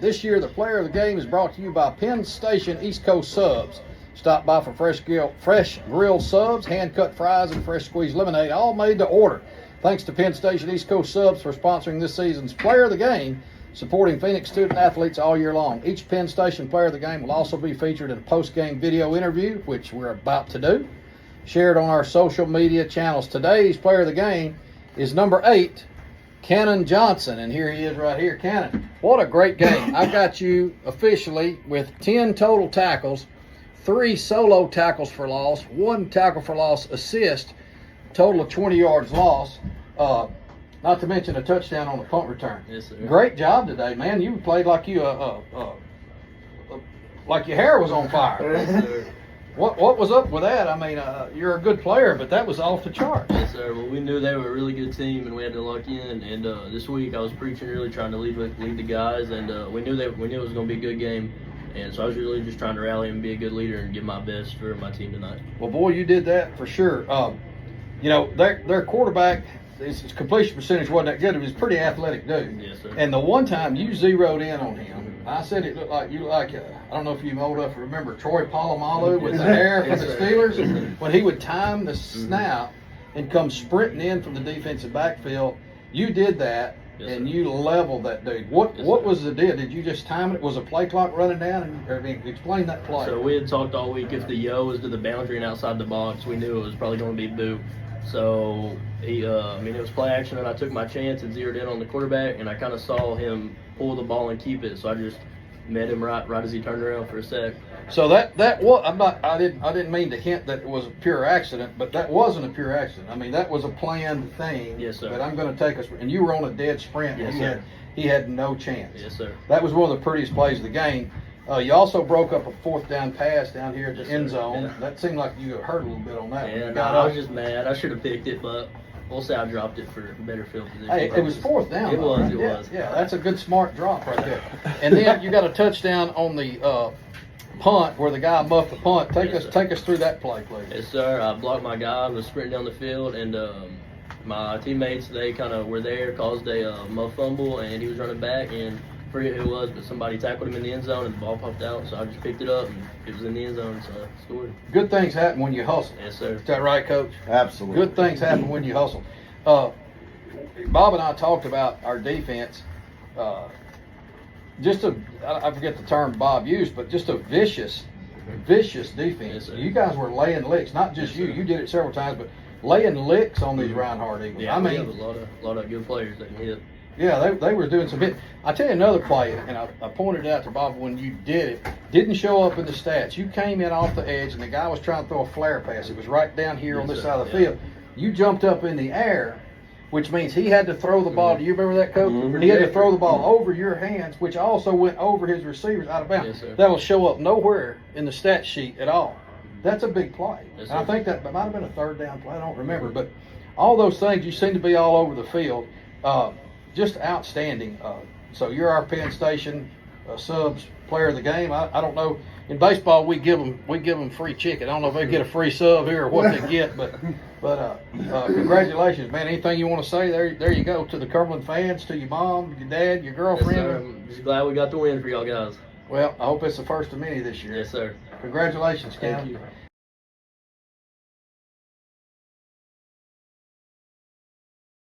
This year, the player of the game is brought to you by Penn Station East Coast Subs. Stop by for fresh grilled subs, hand-cut fries, and fresh squeezed lemonade, all made to order. Thanks to Penn Station East Coast Subs for sponsoring this season's player of the game, supporting Phoenix student athletes all year long. Each Penn Station player of the game will also be featured in a post-game video interview, which we're about to do, shared on our social media channels. Today's player of the game is number 8, Cannon Johnson, and here he is right here. Cannon, what a great game. I got you officially with 10 total tackles, 3 solo tackles for loss, 1 tackle for loss assist, total of 20 yards lost, not to mention a touchdown on the punt return. Yes, sir. Great job today, man. You played like you like your hair was on fire. Yes, sir. What was up with that? I mean, you're a good player, but that was off the charts. Yes, sir. Well, we knew they were a really good team, and we had to lock in. And this week, I was preaching, really trying to lead the guys, and we knew it was going to be a good game. And so I was really just trying to rally and be a good leader and give my best for my team tonight. Well, boy, you did that for sure. You know, their quarterback, his completion percentage wasn't that good. He was a pretty athletic dude. Yes, sir. And the one time you zeroed in on him, I said it looked like I don't know if you're old enough to remember Troy Polamalu with the hair from the Steelers, when he would time the snap and come sprinting in from the defensive backfield. You did that, yes, and sir. you leveled that dude. What was the deal? Did you just time it? Was a play clock running down? Explain that play. So we had talked all week, if the yo was to the boundary and outside the box, we knew it was probably going to be boot. So it was play action, and I took my chance and zeroed in on the quarterback, and I kind of saw him pull the ball and keep it. So I just met him right as he turned around for a sec. So that was I didn't mean to hint that it was a pure accident, but that wasn't a pure accident. I mean, that was a planned thing. Yes, sir. But I'm going to take us, and you were on a dead sprint. Yes, and sir. He had no chance. Yes, sir. That was one of the prettiest plays of the game. You also broke up a 4th down pass down here at the end zone. Yeah. That seemed like you got hurt a little bit on that. Yeah, I was just mad. I should have picked it, but we'll say I dropped it for better field position. Hey, it was 4th down. It was. It yeah, was. Yeah, that's a good smart drop right there. And then you got a touchdown on the punt where the guy muffed the punt. Take us through that play, please. Yes, sir. I blocked my guy. I was sprinting down the field, and my teammates, they kind of were there, caused a muff fumble, and he was running back, and I forget who it was, but somebody tackled him in the end zone, and the ball popped out. So I just picked it up, and it was in the end zone, so I scored. Good things happen when you hustle. Yes, sir. Is that right, Coach? Absolutely. Good things happen when you hustle. Bob and I talked about our defense. I forget the term Bob used, but just a vicious defense. Yes, sir. You guys were laying licks, not just you. You did it several times, but laying licks on these Reinhardt Eagles. Yeah, I we mean, have a lot of good players that can hit. yeah, they were doing some hit. I tell you another play, and I pointed it out to Bob when you did it. Didn't show up in the stats. You came in off the edge, and the guy was trying to throw a flare pass. It was right down here on this side of the field. You jumped up in the air, which means he had to throw the ball. Do you remember that, Coach? Mm-hmm. He had to throw the ball over your hands, which also went over his receivers out of bounds. Yes, sir. That'll show up nowhere in the stat sheet at all. That's a big play. Yes, And I sir. think that might have been a 3rd down play. I don't remember. But all those things, you seem to be all over the field. Just outstanding. So you're our Penn Station Subs player of the game. I don't know. In baseball, we give them free chicken. I don't know if they get a free sub here or what they get, but congratulations, man. Anything you want to say? There you go to the Cumberland fans, to your mom, your dad, your Yes, girlfriend. sir. I'm just glad we got the win for y'all guys. Well, I hope it's the first of many this year. Yes, sir. Congratulations, Cam. Thank you.